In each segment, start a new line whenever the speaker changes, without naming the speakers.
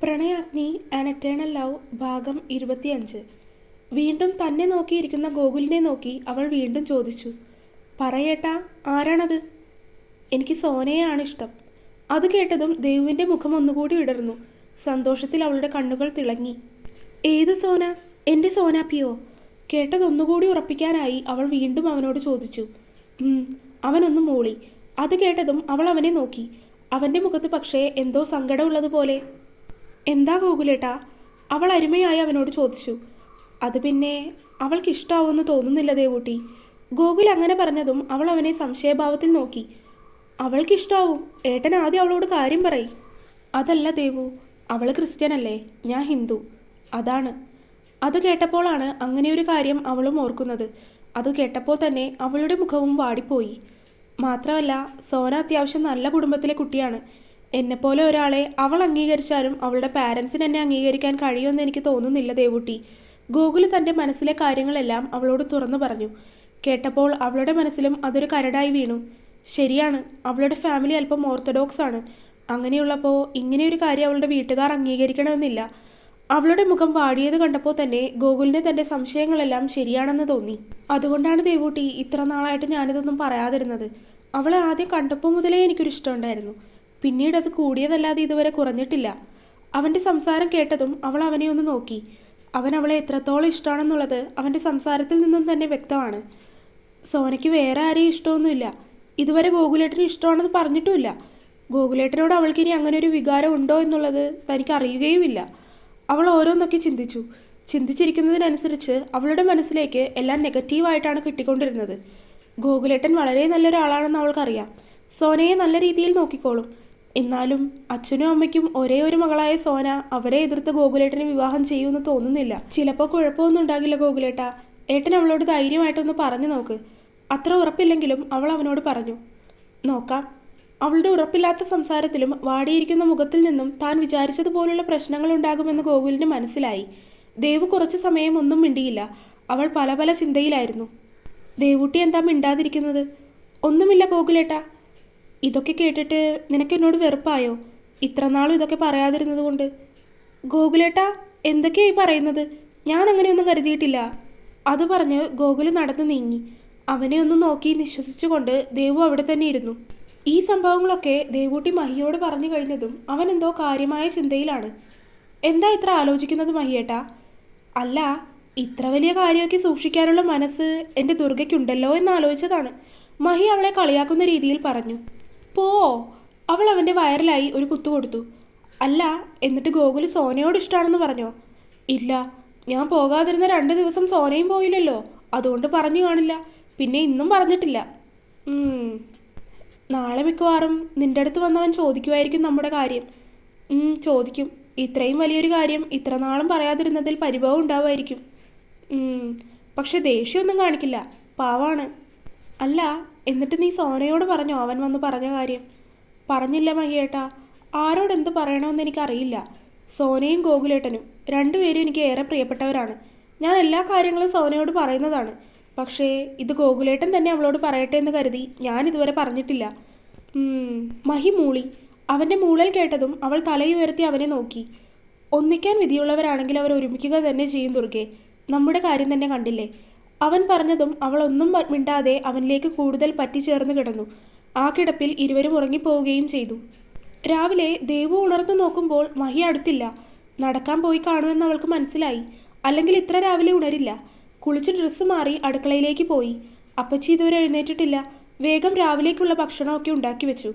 Pranayagni an eternal love ഭാഗം 25. വീണ്ടും തന്നെ നോക്കിയിരിക്കുന്ന ഗോകുലിനെ നോക്കി അവൾ വീണ്ടും ചോദിച്ചു, പറയേട്ടാ, ആരാണത്? എനിക്ക് സോനയെയാണ് ഇഷ്ടം. അത് കേട്ടതും ദേവുവിൻ്റെ മുഖം ഒന്നുകൂടി വിടർന്നു. സന്തോഷത്തിൽ അവളുടെ കണ്ണുകൾ തിളങ്ങി. ഏത് സോന? എൻ്റെ സോനാപ്പിയോ? കേട്ടതൊന്നുകൂടി ഉറപ്പിക്കാനായി അവൾ വീണ്ടും അവനോട് ചോദിച്ചു. അവനൊന്ന് മൂളി. അത് കേട്ടതും അവൾ അവനെ നോക്കി. അവൻ്റെ മുഖത്ത് പക്ഷേ എന്തോ സങ്കടമുള്ളതുപോലെ. എന്താ ഗോകുലേട്ടാ? അവൾ അരുമയായി അവനോട് ചോദിച്ചു. അത് പിന്നെ അവൾക്ക് ഇഷ്ടാവുമെന്ന് തോന്നുന്നില്ല ദേവൂട്ടി. ഗോകുൽ അങ്ങനെ പറഞ്ഞതും അവൾ അവനെ സംശയഭാവത്തിൽ നോക്കി. അവൾക്കിഷ്ടാവും. ഏട്ടൻ ആദ്യം അവളോട് കാര്യം പറയും. അതല്ല ദേവു, അവൾ ക്രിസ്ത്യനല്ലേ, ഞാൻ ഹിന്ദു, അതാണ്. അത് കേട്ടപ്പോഴാണ് അങ്ങനെയൊരു കാര്യം അവളും ഓർക്കുന്നത്. അത് കേട്ടപ്പോൾ തന്നെ അവളുടെ മുഖവും വാടിപ്പോയി. മാത്രമല്ല, സോന അത്യാവശ്യം നല്ല കുടുംബത്തിലെ കുട്ടിയാണ്. എന്നെപ്പോലെ ഒരാളെ അവൾ അംഗീകരിച്ചാലും അവളുടെ പാരൻസിന് എന്നെ അംഗീകരിക്കാൻ കഴിയുമെന്ന് എനിക്ക് തോന്നുന്നില്ല ദേവൂട്ടി. ഗോകുൽ തൻ്റെ മനസ്സിലെ കാര്യങ്ങളെല്ലാം അവളോട് തുറന്നു പറഞ്ഞു. കേട്ടപ്പോൾ അവളുടെ മനസ്സിലും അതൊരു കരടായി വീണു. ശരിയാണ്, അവളുടെ ഫാമിലി അല്പം ഓർത്തഡോക്സ് ആണ്. അങ്ങനെയുള്ളപ്പോൾ ഇങ്ങനെയൊരു കാര്യം അവളുടെ വീട്ടുകാർ അംഗീകരിക്കണമെന്നില്ല. അവളുടെ മുഖം വാടിയത് കണ്ടപ്പോൾ തന്നെ ഗോകുലിന് തൻ്റെ സംശയങ്ങളെല്ലാം ശരിയാണെന്ന് തോന്നി. അതുകൊണ്ടാണ് ദേവൂട്ടി ഇത്ര നാളായിട്ട് ഞാനിതൊന്നും പറയാതിരുന്നത്. അവളെ ആദ്യം കണ്ടപ്പോൾ മുതലേ എനിക്കൊരു ഇഷ്ടമുണ്ടായിരുന്നു. പിന്നീട് അത് കൂടിയതല്ലാതെ ഇതുവരെ കുറഞ്ഞിട്ടില്ല. അവൻ്റെ സംസാരം കേട്ടതും അവൾ അവനെ ഒന്ന് നോക്കി. അവൻ അവളെ എത്രത്തോളം ഇഷ്ടമാണെന്നുള്ളത് അവൻ്റെ സംസാരത്തിൽ നിന്നും തന്നെ വ്യക്തമാണ്. സോനയ്ക്ക് വേറെ ആരെയും ഇഷ്ടമൊന്നുമില്ല. ഇതുവരെ ഗോകുലേട്ടന് ഇഷ്ടമാണെന്ന് പറഞ്ഞിട്ടുമില്ല. ഗോകുലേട്ടനോട് അവൾക്കിനി അങ്ങനെ ഒരു വികാരം ഉണ്ടോ എന്നുള്ളത് തനിക്ക് അറിയുകയുമില്ല. അവൾ ഓരോന്നൊക്കെ ചിന്തിച്ചു. ചിന്തിച്ചിരിക്കുന്നതിനനുസരിച്ച് അവളുടെ മനസ്സിലേക്ക് എല്ലാം നെഗറ്റീവായിട്ടാണ് കിട്ടിക്കൊണ്ടിരുന്നത്. ഗോകുലേട്ടൻ വളരെ നല്ലൊരാളാണെന്ന് അവൾക്കറിയാം. സോനയെ നല്ല രീതിയിൽ നോക്കിക്കോളും. എന്നാലും അച്ഛനും അമ്മയ്ക്കും ഒരേ ഒരു മകളായ സോന അവരെ എതിർത്ത് ഗോകുലേട്ടനെ വിവാഹം ചെയ്യുമെന്ന് തോന്നുന്നില്ല. ചിലപ്പോൾ കുഴപ്പമൊന്നും ഉണ്ടാകില്ല ഗോകുലേട്ട. ഏട്ടൻ അവളോട് ധൈര്യമായിട്ടൊന്ന് പറഞ്ഞു നോക്ക്. അത്ര ഉറപ്പില്ലെങ്കിലും അവൾ അവനോട് പറഞ്ഞു. നോക്കാം. അവളുടെ ഉറപ്പില്ലാത്ത സംസാരത്തിലും വാടിയിരിക്കുന്ന മുഖത്തിൽ നിന്നും താൻ വിചാരിച്ചതുപോലുള്ള പ്രശ്നങ്ങൾ ഉണ്ടാകുമെന്ന് ഗോകുലിന് മനസ്സിലായി. ദേവു കുറച്ചു സമയം ഒന്നും മിണ്ടിയില്ല. അവൾ പല പല ചിന്തയിലായിരുന്നു. ദേവൂട്ടി എന്താ മിണ്ടാതിരിക്കുന്നത്? ഒന്നുമില്ല ഗോകുലേട്ട. ഇതൊക്കെ കേട്ടിട്ട് നിനക്കെന്നോട് വെറുപ്പായോ? ഇത്രനാളും ഇതൊക്കെ പറയാതിരുന്നത് കൊണ്ട്. ഗോകുലേട്ട, എന്തൊക്കെയായി പറയുന്നത്? ഞാൻ അങ്ങനെയൊന്നും കരുതിയിട്ടില്ല. അത് പറഞ്ഞ് ഗോകുൽ നടന്നു നീങ്ങി. അവനെ ഒന്ന് നോക്കി നിശ്വസിച്ചുകൊണ്ട് ദേവു അവിടെ തന്നെ ഇരുന്നു. ഈ സംഭവങ്ങളൊക്കെ ദേവൂട്ടി മഹിയോട് പറഞ്ഞു കഴിഞ്ഞതും അവൻ എന്തോ കാര്യമായ ചിന്തയിലാണ്. എന്താ ഇത്ര ആലോചിക്കുന്നത് മഹിയേട്ടാ? അല്ല, ഇത്ര വലിയ കാര്യമൊക്കെ സൂക്ഷിക്കാനുള്ള മനസ്സ് എൻ്റെ ദുർഗയ്ക്കുണ്ടല്ലോ എന്നാലോചിച്ചതാണ്. മഹി അവളെ കളിയാക്കുന്ന രീതിയിൽ പറഞ്ഞു. പോ. അവൾ അവൻ്റെ വയറിലായി ഒരു കുത്തു കൊടുത്തു. അല്ല, എന്നിട്ട് ഗോകുൽ സോനയോട് ഇഷ്ടമാണെന്ന് പറഞ്ഞോ? ഇല്ല, ഞാൻ പോകാതിരുന്ന 2 ദിവസം സോനയും പോയില്ലല്ലോ, അതുകൊണ്ട് പറഞ്ഞു കാണില്ല. പിന്നെ ഇന്നും പറഞ്ഞിട്ടില്ല. നാളെ മിക്കവാറും നിൻ്റെ അടുത്ത് വന്നവൻ ചോദിക്കുമായിരിക്കും നമ്മുടെ കാര്യം. ചോദിക്കും. ഇത്രയും വലിയൊരു കാര്യം ഇത്ര നാളും പറയാതിരുന്നതിൽ പരിഭവം ഉണ്ടാവുമായിരിക്കും. പക്ഷെ ദേഷ്യമൊന്നും കാണിക്കില്ല, പാവാണ്. അല്ല, എന്നിട്ട് നീ സോനയോട് പറഞ്ഞോ അവൻ വന്ന് പറഞ്ഞ കാര്യം? പറഞ്ഞില്ല മഹിയേട്ടാ. ആരോടെന്ത് പറയണമെന്ന് എനിക്കറിയില്ല. സോനയും ഗോകുലേട്ടനും രണ്ടുപേരും എനിക്ക് ഏറെ പ്രിയപ്പെട്ടവരാണ്. ഞാൻ എല്ലാ കാര്യങ്ങളും സോനയോട് പറയുന്നതാണ്. പക്ഷേ ഇത് ഗോകുലേട്ടൻ തന്നെ അവളോട് പറയട്ടെ എന്ന് കരുതി ഞാൻ ഇതുവരെ പറഞ്ഞിട്ടില്ല. മഹി മൂളി. അവൻ്റെ മൂളൽ കേട്ടതും അവൾ തലയുയർത്തി അവനെ നോക്കി. ഒന്നിക്കാൻ വിധിയുള്ളവരാണെങ്കിൽ അവർ ഒരുമിക്കുക തന്നെ ചെയ്യും ദുർഗെ. നമ്മുടെ കാര്യം തന്നെ കണ്ടില്ലേ? അവൻ പറഞ്ഞതും അവൾ ഒന്നും മിണ്ടാതെ അവനിലേക്ക് കൂടുതൽ പറ്റിച്ചേർന്ന് കിടന്നു. ആ കിടപ്പിൽ ഇരുവരും ഉറങ്ങിപ്പോവുകയും ചെയ്തു. രാവിലെ ദേവു ഉണർന്നു നോക്കുമ്പോൾ മഹി അടുത്തില്ല. നടക്കാൻ പോയി കാണുമെന്ന് അവൾക്ക് മനസ്സിലായി. അല്ലെങ്കിൽ ഇത്ര രാവിലെ ഉണരില്ല. കുളിച്ച് ഡ്രസ്സ് മാറി അടുക്കളയിലേക്ക് പോയി. അപ്പച്ചി ഇതുവരെ എഴുന്നേറ്റിട്ടില്ല. വേഗം രാവിലേക്കുള്ള ഭക്ഷണമൊക്കെ ഉണ്ടാക്കി വെച്ചു.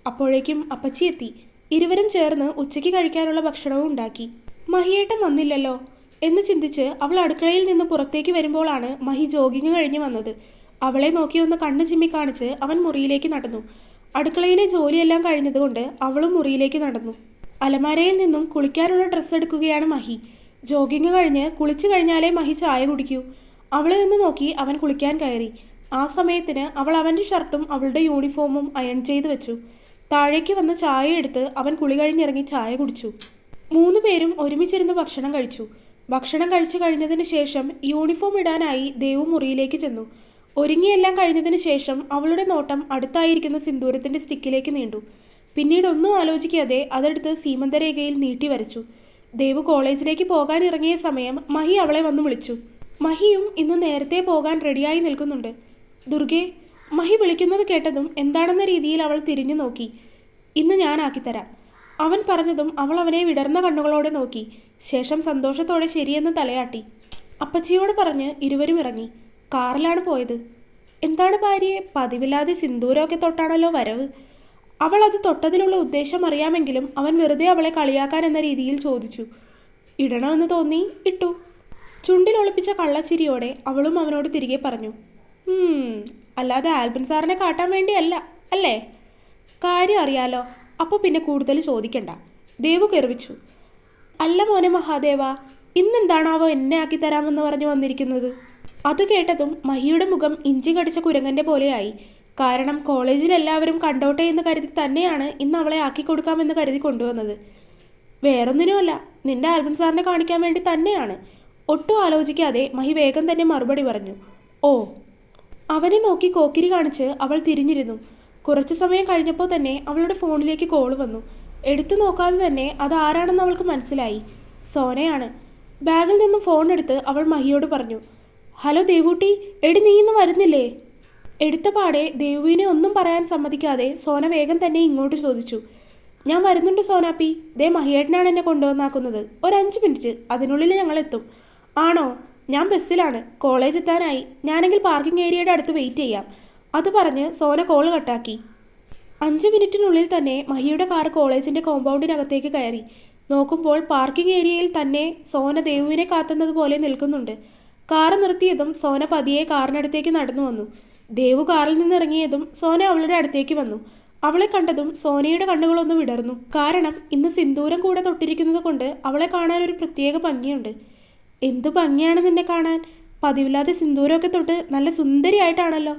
അപ്പോഴേക്കും അപ്പച്ചി എത്തി. ഇരുവരും ചേർന്ന് ഉച്ചയ്ക്ക് കഴിക്കാനുള്ള ഭക്ഷണവും ഉണ്ടാക്കി. മഹിയേട്ടൻ വന്നില്ലല്ലോ എന്ന് ചിന്തിച്ച് അവൾ അടുക്കളയിൽ നിന്ന് പുറത്തേക്ക് വരുമ്പോഴാണ് മഹി ജോഗിങ് കഴിഞ്ഞ് വന്നത്. അവളെ നോക്കി ഒന്ന് കണ്ണ് ചിമ്മി കാണിച്ച് അവൻ മുറിയിലേക്ക് നടന്നു. അടുക്കളയിലെ ജോലിയെല്ലാം കഴിഞ്ഞതുകൊണ്ട് അവളും മുറിയിലേക്ക് നടന്നു. അലമാരയിൽ നിന്നും കുളിക്കാനുള്ള ഡ്രസ്സ് എടുക്കുകയാണ് മഹി. ജോഗിങ് കഴിഞ്ഞ് കുളിച്ചു കഴിഞ്ഞാലേ മഹി ചായ കുടിക്കൂ. അവളെ ഒന്ന് നോക്കി അവൻ കുളിക്കാൻ കയറി. ആ സമയത്തിന് അവൾ അവൻ്റെ ഷർട്ടും അവളുടെ യൂണിഫോമും അയൺ ചെയ്ത് വെച്ചു. താഴേക്ക് വന്ന് ചായ എടുത്ത് അവൻ കുളി കഴിഞ്ഞിറങ്ങി ചായ കുടിച്ചു. 3 പേരും ഒരുമിച്ചിരുന്ന് ഭക്ഷണം കഴിച്ചു. ഭക്ഷണം കഴിച്ചു കഴിഞ്ഞതിന് ശേഷം യൂണിഫോം ഇടാനായി ദേവു മുറിയിലേക്ക് ചെന്നു. ഒരുങ്ങിയെല്ലാം കഴിഞ്ഞതിന് ശേഷം അവളുടെ നോട്ടം അടുത്തായിരിക്കുന്ന സിന്ദൂരത്തിൻ്റെ സ്റ്റിക്കിലേക്ക് നീണ്ടു. പിന്നീട് ഒന്നും ആലോചിക്കാതെ അതെടുത്ത് സീമന്തരേഖയിൽ നീട്ടി വരച്ചു. ദേവു കോളേജിലേക്ക് പോകാൻ ഇറങ്ങിയ സമയം മഹി അവളെ വന്ന് വിളിച്ചു. മഹിയും ഇന്ന് നേരത്തെ പോകാൻ റെഡിയായി നിൽക്കുന്നുണ്ട്. ദുർഗെ, മഹി വിളിക്കുന്നത് കേട്ടതും എന്താണെന്ന രീതിയിൽ അവൾ തിരിഞ്ഞു നോക്കി. ഇന്ന് ഞാൻ ആക്കിത്തരാം. അവൻ പറഞ്ഞതും അവൾ അവനെ വിടർന്ന കണ്ണുകളോടെ നോക്കി. ശേഷം സന്തോഷത്തോടെ ശരിയെന്ന് തലയാട്ടി. അപ്പച്ചിയോട് പറഞ്ഞ് ഇരുവരും ഇറങ്ങി. കാറിലാണ് പോയത്. എന്താണ് ഭാര്യയെ, പതിവില്ലാതെ സിന്ദൂരമൊക്കെ തൊട്ടാണല്ലോ വരവ്. അവൾ അത് തൊട്ടതിലുള്ള ഉദ്ദേശം അറിയാമെങ്കിലും അവൻ വെറുതെ അവളെ കളിയാക്കാൻ എന്ന രീതിയിൽ ചോദിച്ചു. ഇടണമെന്ന് തോന്നി, ഇട്ടു. ചുണ്ടിൽ ഒളിപ്പിച്ച കള്ളച്ചിരിയോടെ അവളും അവനോട് തിരികെ പറഞ്ഞു. അല്ലാതെ ആൽബിൻ സാറിനെ കാട്ടാൻ വേണ്ടിയല്ല അല്ലേ? കാര്യം അറിയാലോ, അപ്പോൾ പിന്നെ കൂടുതൽ ചോദിക്കണ്ട, ദേവു കെറിവിച്ചു. അല്ല മോനെ മഹാദേവ, ഇന്നെന്താണാവോ എന്നെ ആക്കി തരാമെന്ന് പറഞ്ഞു വന്നിരിക്കുന്നത്? അത് കേട്ടതും മഹിയുടെ മുഖം ഇഞ്ചി കടിച്ച കുരങ്ങൻ്റെ പോലെയായി. കാരണം കോളേജിൽ എല്ലാവരും കണ്ടോട്ടെ എന്ന് കരുതി തന്നെയാണ് ഇന്ന് അവളെ ആക്കിക്കൊടുക്കാമെന്ന് കരുതി കൊണ്ടുവന്നത്. വേറൊന്നിനുമല്ല, നിന്റെ ആൽബിൻ സാറിനെ കാണിക്കാൻ വേണ്ടി തന്നെയാണ്. ഒട്ടും ആലോചിക്കാതെ മഹി വേഗം തന്നെ മറുപടി പറഞ്ഞു. ഓ. അവനെ നോക്കി കോക്കിരി കാണിച്ച് അവൾ തിരിഞ്ഞിരുന്നു. കുറച്ചു സമയം കഴിഞ്ഞപ്പോൾ തന്നെ അവളുടെ ഫോണിലേക്ക് കോൾ വന്നു. എടുത്തു നോക്കാതെ തന്നെ അത് ആരാണെന്ന് അവൾക്ക് മനസ്സിലായി. സോനയാണ്. ബാഗിൽ നിന്നും ഫോൺ എടുത്ത് അവൾ മഹിയോട് പറഞ്ഞു. ഹലോ ദേവൂട്ടി, എടി നീ ഇന്ന് വരുന്നില്ലേ? എടുത്ത പാടെ ദേവുവിനെ ഒന്നും പറയാൻ സമ്മതിക്കാതെ സോന വേഗം തന്നെ ഇങ്ങോട്ട് ചോദിച്ചു. ഞാൻ വരുന്നുണ്ട് സോനാപ്പി, ദേ മഹിയേട്ടനാണ് എന്നെ കൊണ്ടുവന്നാക്കുന്നത്. ഒരു 5 മിനിറ്റ്, അതിനുള്ളിൽ ഞങ്ങൾ എത്തും. ആണോ? ഞാൻ ബസ്സിലാണ്, കോളേജ് എത്താനായി. ഞാനെങ്കിൽ പാർക്കിംഗ് ഏരിയയുടെ അടുത്ത് വെയിറ്റ് ചെയ്യാം. അത് പറഞ്ഞ് സോന കോൾ കട്ടാക്കി. 5 മിനിറ്റിനുള്ളിൽ തന്നെ മഹിയുടെ കാർ കോളേജിൻ്റെ കോമ്പൗണ്ടിനകത്തേക്ക് കയറി. നോക്കുമ്പോൾ പാർക്കിംഗ് ഏരിയയിൽ തന്നെ സോന ദേവുവിനെ കാത്തുന്നതുപോലെ നിൽക്കുന്നുണ്ട്. കാർ നിർത്തിയതും സോന പതിയെ കാറിനടുത്തേക്ക് നടന്നു വന്നു. ദേവു കാറിൽ നിന്നിറങ്ങിയതും സോന അവളുടെ അടുത്തേക്ക് വന്നു. അവളെ കണ്ടതും സോനയുടെ കണ്ണുകളൊന്ന് വിടർന്നു. കാരണം ഇന്ന് സിന്ദൂരം കൂടെ തൊട്ടിരിക്കുന്നത് കൊണ്ട് അവളെ കാണാൻ ഒരു പ്രത്യേക ഭംഗിയുണ്ട്. എന്തു ഭംഗിയാണ് നിന്നെ കാണാൻ, പതിവില്ലാതെ സിന്ദൂരമൊക്കെ തൊട്ട് നല്ല സുന്ദരിയായിട്ടാണല്ലോ.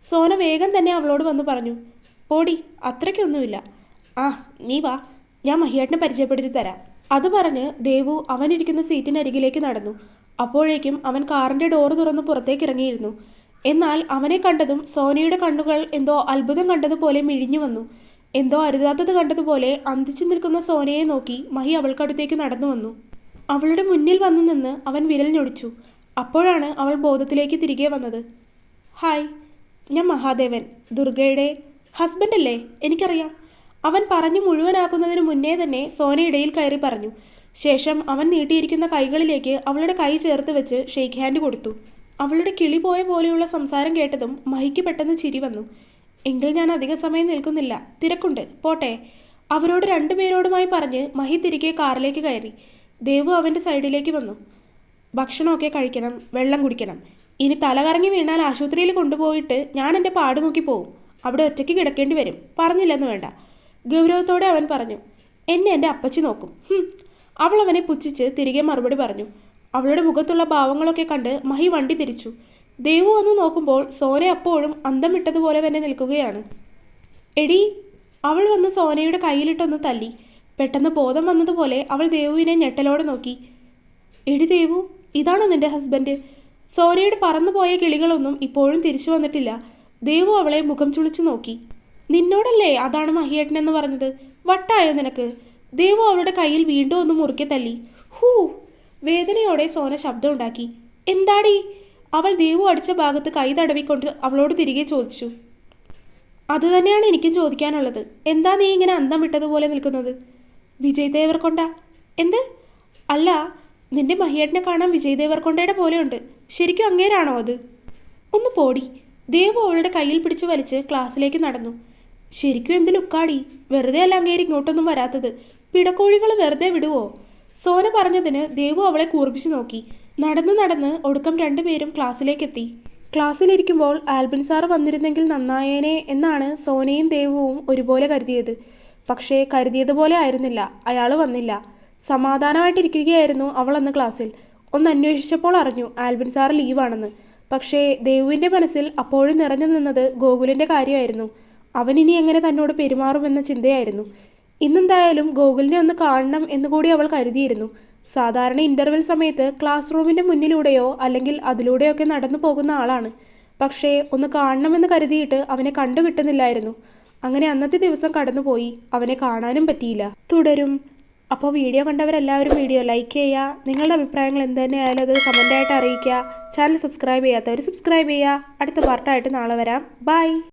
സോന വേഗം തന്നെ അവളോട് വന്ന് പറഞ്ഞു. ഓടി, അത്രയ്ക്കൊന്നുമില്ല. ആ നീ വാ, ഞാൻ മഹിയേട്ടനെ പരിചയപ്പെടുത്തി തരാം. അത് പറഞ്ഞ് ദേവു അവനിരിക്കുന്ന സീറ്റിനരികിലേക്ക് നടന്നു. അപ്പോഴേക്കും അവൻ കാറിൻ്റെ ഡോറ് തുറന്ന് പുറത്തേക്ക് ഇറങ്ങിയിരുന്നു. എന്നാൽ അവനെ കണ്ടതും സോനയുടെ കണ്ണുകൾ എന്തോ അത്ഭുതം കണ്ടതുപോലെ മിഴിഞ്ഞു വന്നു. എന്തോ അരുതാത്തത് കണ്ടതുപോലെ അന്തിച്ചു നിൽക്കുന്ന സോനയെ നോക്കി മഹി അവൾക്കടുത്തേക്ക് നടന്നു വന്നു. അവളുടെ മുന്നിൽ വന്നു നിന്ന് അവൻ വിരൽ ഞൊടിച്ചു. അപ്പോഴാണ് അവൾ ബോധത്തിലേക്ക് തിരികെ വന്നത്. ഹായ്, ഞാൻ മഹാദേവൻ, ദുർഗയുടെ ഹസ്ബൻഡ് അല്ലേ? എനിക്കറിയാം. അവൻ പറഞ്ഞു മുഴുവനാക്കുന്നതിന് മുന്നേ തന്നെ സോന ഇടയിൽ കയറി പറഞ്ഞു. ശേഷം അവൻ നീട്ടിയിരിക്കുന്ന കൈകളിലേക്ക് അവളുടെ കൈ ചേർത്ത് വെച്ച് ഷെയ്ക്ക് ഹാൻഡ് കൊടുത്തു. അവളുടെ കിളി പോയ പോലെയുള്ള സംസാരം കേട്ടതും മഹിക്ക് പെട്ടെന്ന് ചിരി വന്നു. എങ്കിൽ ഞാൻ അധിക സമയം നിൽക്കുന്നില്ല, തിരക്കുണ്ട്, പോട്ടെ. അവരോട് 2 പേരോടുമായി പറഞ്ഞ് മഹി തിരികെ കാറിലേക്ക് കയറി. ദേവു അവൻ്റെ സൈഡിലേക്ക് വന്നു. ഭക്ഷണമൊക്കെ കഴിക്കണം, വെള്ളം കുടിക്കണം. ഇനി തലകറങ്ങി വീണാൽ ആശുപത്രിയിൽ കൊണ്ടുപോയിട്ട് ഞാൻ എൻ്റെ പാട് നോക്കി പോവും. അവിടെ ഒറ്റയ്ക്ക് കിടക്കേണ്ടി വരും, പറഞ്ഞില്ലെന്ന് വേണ്ട. ഗൗരവത്തോടെ അവൻ പറഞ്ഞു. എന്നെ എൻ്റെ അപ്പച്ചി നോക്കും. അവൾ അവനെ പുച്ഛിച്ച് തിരികെ മറുപടി പറഞ്ഞു. അവളുടെ മുഖത്തുള്ള ഭാവങ്ങളൊക്കെ കണ്ട് മഹി വണ്ടി തിരിച്ചു. ദേവു വന്ന് നോക്കുമ്പോൾ സോന അപ്പോഴും അന്തം വിട്ടതുപോലെ തന്നെ നിൽക്കുകയാണ്. എടി, അവൾ വന്ന് സോനയുടെ കയ്യിലിട്ടൊന്ന് തല്ലി. പെട്ടെന്ന് ബോധം വന്നതുപോലെ അവൾ ദേവുവിനെ ഞെട്ടലോടെ നോക്കി. എടി ദേവു, ഇതാണോ നിന്റെ ഹസ്ബൻഡ്? സോനയുടെ പറന്നുപോയ കിളികളൊന്നും ഇപ്പോഴും തിരിച്ചു വന്നിട്ടില്ല. ദേവു അവളെ മുഖം ചുളിച്ചു നോക്കി. നിന്നോടല്ലേ അതാണ് മഹിയേട്ടനെന്ന് പറഞ്ഞത്, വട്ടായോ നിനക്ക്? ദേവു അവളുടെ കയ്യിൽ വീണ്ടും ഒന്ന് മുറുക്കെ തല്ലി. ഹൂ! വേദനയോടെ സോന ശബ്ദമുണ്ടാക്കി. എന്താടി? അവൾ ദേവു അടിച്ച ഭാഗത്ത് കൈ തടവിക്കൊണ്ട് അവളോട് തിരികെ ചോദിച്ചു. അതുതന്നെയാണ് എനിക്കും ചോദിക്കാനുള്ളത്. എന്താ നീ ഇങ്ങനെ അന്തം വിട്ടതുപോലെ നിൽക്കുന്നത്? വിജയ് ദേവർകൊണ്ട? എന്ത്? അല്ല, നിന്റെ മഹിയേട്ടനെ കാണാൻ വിജയ് ദേവർകൊണ്ടയുടെ പോലെയുണ്ട്. ശരിക്കും അങ്ങേരാണോ അത്? ഒന്ന് പോടി. ദേവു അവളുടെ കയ്യിൽ പിടിച്ച് വലിച്ച് ക്ലാസ്സിലേക്ക് നടന്നു. ശരിക്കും എന്ത് ലുക്കാടി, വെറുതെ അല്ല അങ്ങേര് ഇങ്ങോട്ടൊന്നും വരാത്തത്. പിടക്കോഴികൾ വെറുതെ വിടുവോ? സോന പറഞ്ഞതിന് ദേവു അവളെ കൂർപ്പിച്ചു നോക്കി. നടന്ന് നടന്ന് ഒടുക്കം 2 പേരും ക്ലാസ്സിലേക്കെത്തി. ക്ലാസ്സിലിരിക്കുമ്പോൾ ആൽബിൻ സാർ വന്നിരുന്നെങ്കിൽ നന്നായേനെ എന്നാണ് സോനയും ദേവുവും ഒരുപോലെ കരുതിയത്. പക്ഷേ കരുതിയതുപോലെ ആയിരുന്നില്ല, അയാൾ വന്നില്ല. സമാധാനമായിട്ടിരിക്കുകയായിരുന്നു അവൾ അന്ന് ക്ലാസ്സിൽ. ഒന്ന് അന്വേഷിച്ചപ്പോൾ അറിഞ്ഞു ആൽബിൻ സാർ ലീവാണെന്ന്. പക്ഷേ ദേവുവിൻ്റെ മനസ്സിൽ അപ്പോഴും നിറഞ്ഞു നിന്നത് ഗോകുലിൻ്റെ കാര്യമായിരുന്നു. അവനിനി എങ്ങനെ തന്നോട് പെരുമാറുമെന്ന ചിന്തയായിരുന്നു. ഇന്നെന്തായാലും ഗോകുലിനെ ഒന്ന് കാണണം എന്നുകൂടി അവൾ കരുതിയിരുന്നു. സാധാരണ ഇൻ്റർവെൽ സമയത്ത് ക്ലാസ് റൂമിൻ്റെ മുന്നിലൂടെയോ അല്ലെങ്കിൽ അതിലൂടെയൊക്കെ നടന്നു പോകുന്ന ആളാണ്. പക്ഷേ ഒന്ന് കാണണമെന്ന് കരുതിയിട്ട് അവനെ കണ്ടു കിട്ടുന്നില്ലായിരുന്നു. അങ്ങനെ അന്നത്തെ ദിവസം കടന്നുപോയി. അവനെ കാണാനും പറ്റിയില്ല. തുടരും. അപ്പോൾ വീഡിയോ കണ്ടവരെല്ലാവരും വീഡിയോ ലൈക്ക് ചെയ്യുക. നിങ്ങളുടെ അഭിപ്രായങ്ങൾ എന്ത് തന്നെയായാലും അത് കമൻ്റായിട്ട് അറിയിക്കുക. ചാനൽ സബ്സ്ക്രൈബ് ചെയ്യാത്തവർ സബ്സ്ക്രൈബ് ചെയ്യുക. അടുത്ത പാർട്ടായിട്ട് നാളെ വരാം. ബൈ.